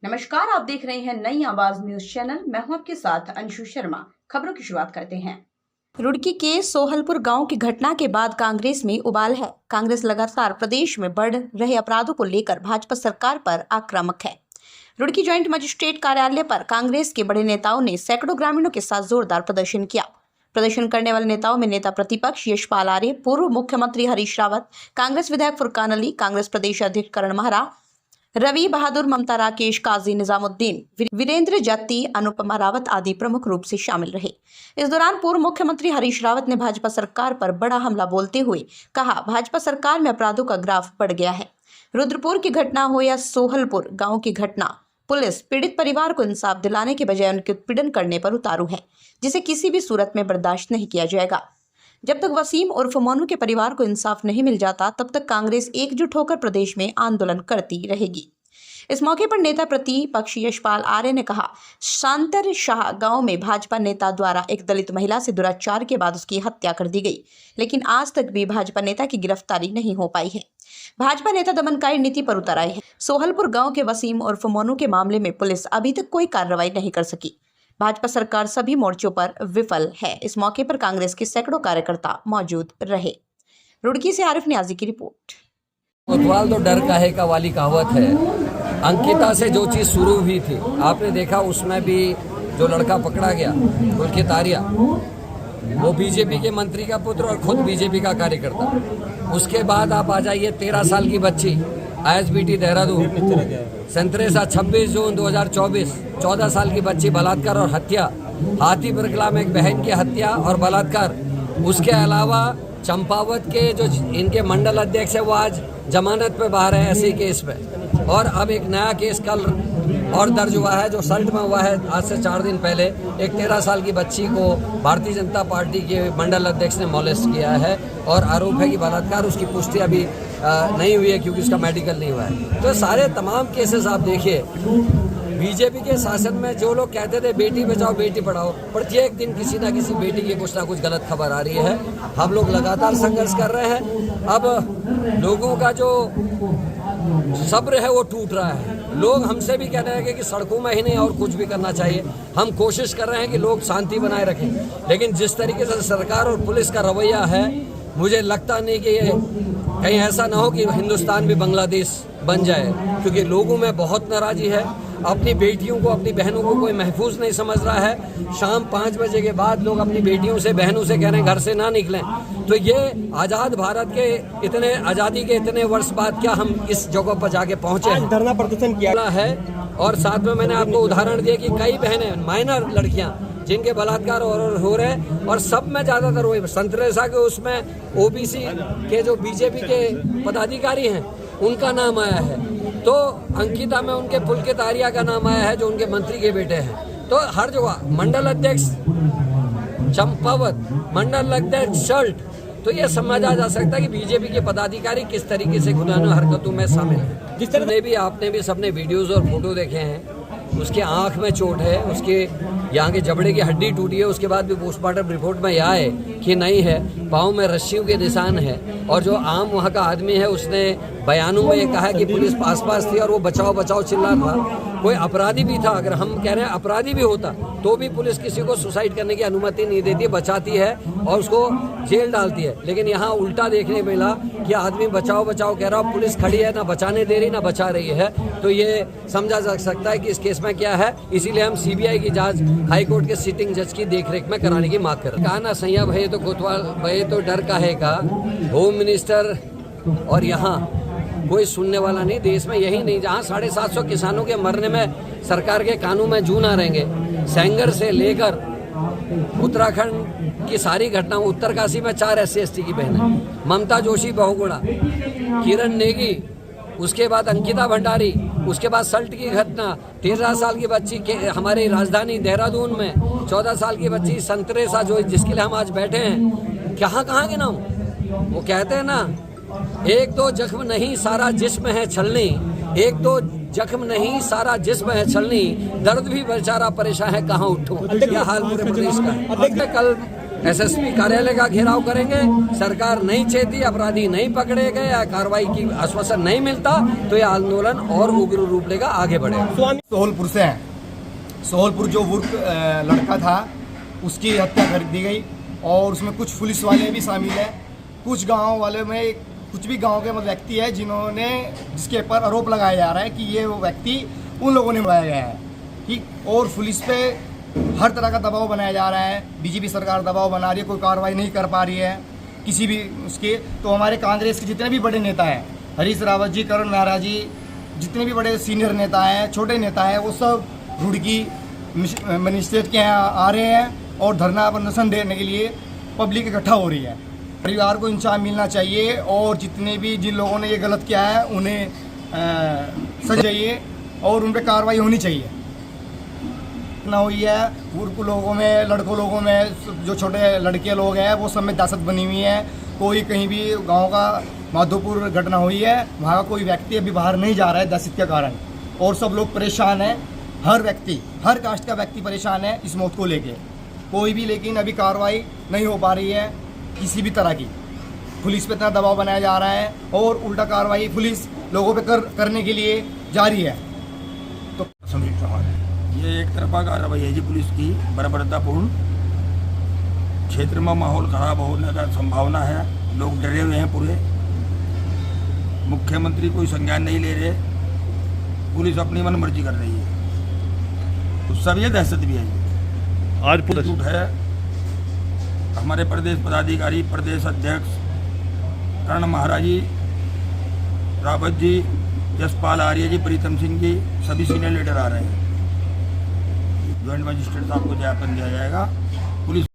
नमस्कार, आप देख रहे हैं नई आवाज न्यूज चैनल। मैं हूं आपके साथ अंशु शर्मा। खबरों की शुरुआत करते हैं। रुड़की के सोहलपुर गांव की घटना के बाद कांग्रेस में उबाल है। कांग्रेस लगातार प्रदेश में बढ़ रहे अपराधों को लेकर भाजपा सरकार पर आक्रामक है। रुड़की ज्वाइंट मजिस्ट्रेट कार्यालय पर कांग्रेस के बड़े नेताओं ने सैकड़ों ग्रामीणों के साथ जोरदार प्रदर्शन किया। प्रदर्शन करने वाले नेताओं में नेता प्रतिपक्ष यशपाल आर्य, पूर्व मुख्यमंत्री हरीश रावत, कांग्रेस विधायक फुरकान अली, कांग्रेस प्रदेश अध्यक्ष करण महरा, रवि बहादुर, ममता राकेश, काजी निजामुद्दीन, वीरेंद्र जत्ती, अनुपमा रावत आदि प्रमुख रूप से शामिल रहे। इस दौरान पूर्व मुख्यमंत्री हरीश रावत ने भाजपा सरकार पर बड़ा हमला बोलते हुए कहा, भाजपा सरकार में अपराधों का ग्राफ बढ़ गया है। रुद्रपुर की घटना हो या सोहलपुर गांव की घटना, पुलिस पीड़ित परिवार को इंसाफ दिलाने के बजाय उनके उत्पीड़न करने पर उतारू है, जिसे किसी भी सूरत में बर्दाश्त नहीं किया जाएगा। जब तक वसीम उर्फ मोनू के परिवार को इंसाफ नहीं मिल जाता, तब तक कांग्रेस एकजुट होकर प्रदेश में आंदोलन करती रहेगी। इस मौके पर नेता प्रतिपक्ष यशपाल आर्य ने कहा, शांतर शाह गांव में भाजपा नेता द्वारा एक दलित महिला से दुराचार के बाद उसकी हत्या कर दी गई, लेकिन आज तक भी भाजपा नेता की गिरफ्तारी नहीं हो पाई है। भाजपा नेता दमनकारी नीति पर उतर आए हैं। सोहलपुर गांव के वसीम उर्फ मोनू के मामले में पुलिस अभी तक कोई कार्रवाई नहीं कर सकी। भाजपा सरकार सभी मोर्चों पर विफल है। इस मौके पर कांग्रेस के सैकड़ों कार्यकर्ता मौजूद रहे। रुड़की से आरिफ न्याजी की रिपोर्ट। कोतवाल तो डर काहे का वाली कहावत है। अंकिता से जो चीज शुरू हुई थी, आपने देखा, उसमें भी जो लड़का पकड़ा गया पुलकित आर्य, वो बीजेपी के मंत्री का पुत्र और खुद बीजेपी का कार्यकर्ता। उसके बाद आप आ जाइए 13 साल की बच्ची ISBT देहरादून, 26 जून 2024, 14 साल की बच्ची बलात्कार और हत्या, हाथी बरगला में एक बहन की हत्या और बलात्कार। उसके अलावा चंपावत के जो इनके मंडल अध्यक्ष है, वो आज जमानत पे बाहर है ऐसे केस में। और अब एक नया केस कल और दर्ज हुआ है, जो सल्ट में हुआ है आज से 4 दिन पहले। एक 13 साल की बच्ची को भारतीय जनता पार्टी के मंडल अध्यक्ष ने मॉलेस्ट किया है और आरोप है कि बलात्कार। उसकी पुष्टि अभी नहीं हुई है क्योंकि उसका मेडिकल नहीं हुआ है। तो सारे तमाम केसेस आप देखिए, बीजेपी के शासन में जो लोग कहते थे बेटी बचाओ बेटी पढ़ाओ, प्रत्येक दिन किसी ना किसी बेटी की कुछ ना कुछ गलत खबर आ रही है। हम लोग लगातार संघर्ष कर रहे हैं। अब लोगों का जो सब्र है वो टूट रहा है। लोग हमसे भी कहने लगे कि सड़कों में ही नहीं और कुछ भी करना चाहिए। हम कोशिश कर रहे हैं कि लोग शांति बनाए रखें, लेकिन जिस तरीके से सरकार और पुलिस का रवैया है, मुझे लगता नहीं कि ये कहीं ऐसा ना हो कि हिंदुस्तान भी बांग्लादेश बन जाए, क्योंकि लोगों में बहुत नाराजी है। अपनी बेटियों को, अपनी बहनों को कोई महफूज नहीं समझ रहा है। शाम 5 बजे के बाद लोग अपनी बेटियों से, बहनों से कह रहे हैं घर से ना निकलें। तो ये आज़ाद भारत के इतने, आज़ादी के इतने वर्ष बाद क्या हम इस जगह पर जाके पहुंचे हैं? धरना प्रदर्शन किया है। और साथ में मैंने आपको उदाहरण दिया कि कई बहनें, माइनर लड़कियां जिनके बलात्कार हो रहे हैं, और सब में ज्यादातर वही संतरेसा के उसमें OBC के जो बीजेपी के पदाधिकारी हैं उनका नाम आया है। तो अंकिता में उनके पुलकित आर्य का नाम आया है जो उनके मंत्री के बेटे हैं। तो हर जगह मंडल अध्यक्ष चंपावत, मंडल अध्यक्ष सल्ट, तो ये समझा जा सकता है कि बीजेपी के पदाधिकारी किस तरीके से गुनाहों हरकतों में शामिल हैं। जिस तरह भी आपने भी सबने वीडियोस और फोटो देखे हैं, उसके आंख में चोट है, उसके यहाँ के जबड़े की हड्डी टूटी है। उसके बाद भी पोस्टमार्टम रिपोर्ट में यह है कि नहीं है, पाँव में रस्सियों के निशान है। और जो आम वहाँ का आदमी है, उसने बयानों में ये कहा कि पुलिस पास थी और वो बचाओ बचाओ चिल्ला था। कोई अपराधी भी था, अगर हम कह रहे हैं अपराधी भी होता तो भी पुलिस किसी को सुसाइड करने की अनुमति नहीं देती, बचाती है और उसको जेल डालती है। लेकिन यहाँ उल्टा देखने मिला कि आदमी बचाओ बचाओ कह रहा, पुलिस खड़ी है, ना बचाने दे रही ना बचा रही है। तो ये समझा जा सकता है कि इस केस में क्या है। इसीलिए हम CBI की जांच हाईकोर्ट के सिटिंग जज की देखरेख में कराने की मांग कर रहे हैं। कहा ना, सैया भये तो कोतवाल भये तो डर काहे का। होम मिनिस्टर और यहाँ कोई सुनने वाला नहीं। देश में यही नहीं, जहाँ 750 किसानों के मरने में सरकार के कानों में जू ना रहेंगे। सेंगर से लेकर उत्तराखंड की सारी घटनाओं, उत्तरकाशी में 4 SC/ST की बहनें, ममता जोशी बहुगुणा, किरण नेगी, उसके बाद अंकिता भंडारी, उसके बाद सल्ट की घटना, 13 साल की बच्ची के हमारे राजधानी देहरादून में, 14 साल की बच्ची संतरेसा, जो जिसके लिए हम आज बैठे हैं। कहाँ के नाम वो कहते हैं ना, एक तो जख्म नहीं सारा जिस्म है छलनी, एक तो जख्म नहीं सारा जिस्म है छलनी, दर्द भी बेचारा परेशान है कहाँ उठूं। क्या हाल पूरे प्रदेश का। कल एसएसपी कार्यालय का घेराव करेंगे। सरकार नहीं चेती, अपराधी नहीं पकड़े गए या कार्रवाई की आश्वासन नहीं मिलता तो यह आंदोलन और उग्र रूप लेगा, आगे बढ़ेगा। सोहलपुर से हैं। सोहलपुर जो वुर्क लड़का था उसकी हत्या कर दी गई और उसमें कुछ पुलिस वाले भी शामिल हैं। कुछ गांव वाले में कुछ भी गांव के व्यक्ति है जिसके ऊपर आरोप लगाया जा रहा है कि ये वो व्यक्ति उन लोगों ने बुलाया गया है, ठीक। और पुलिस पे हर तरह का दबाव बनाया जा रहा है। बीजेपी सरकार दबाव बना रही है, कोई कार्रवाई नहीं कर पा रही है किसी भी उसके। तो हमारे कांग्रेस के जितने भी बड़े नेता हैं, हरीश रावत जी, करण मेहरा जी, जितने भी बड़े सीनियर नेता हैं, छोटे नेता हैं, वो सब रुड़की मजिस्ट्रेट के यहाँ आ रहे हैं और धरना प्रदर्शन देने के लिए पब्लिक इकट्ठा हो रही है। परिवार को इंसाफ मिलना चाहिए और जितने भी जिन लोगों ने ये गलत किया है उन्हें सजा चाहिए और उन पर कार्रवाई होनी चाहिए। ना हुई है उनको लोगों में, लड़कों लोगों में, जो छोटे लड़के लोग हैं वो सब में दहशत बनी हुई है। कोई कहीं भी गांव का माधोपुर घटना हुई है, वहाँ का कोई व्यक्ति अभी बाहर नहीं जा रहा है दहशत के कारण और सब लोग परेशान हैं। हर व्यक्ति, हर कास्ट का व्यक्ति परेशान है इस मौत को लेके। कोई भी लेकिन अभी कार्रवाई नहीं हो पा रही है किसी भी तरह की। पुलिस पे इतना दबाव बनाया जा रहा है और उल्टा कार्रवाई पुलिस लोगों पे करने के लिए जारी है। तो ये एक तरफा कार्रवाई है जी पुलिस की, बर्बरतापूर्ण। क्षेत्र में माहौल खराब होने का संभावना है, लोग डरे हुए हैं पूरे। मुख्यमंत्री कोई संज्ञान नहीं ले रहे, पुलिस अपनी मन मर्जी कर रही है, तो सब ये दहशत भी है जी। आज पुलिस झूठ है। हमारे प्रदेश पदाधिकारी, प्रदेश अध्यक्ष कर्ण महाराज जी, रावत जी, जसपाल आर्य जी, प्रीतम सिंह जी, सभी सीनियर लीडर आ रहे हैं। ज्वाइंट मजिस्ट्रेट साहब को ज्ञापन दिया जाएगा। पुलिस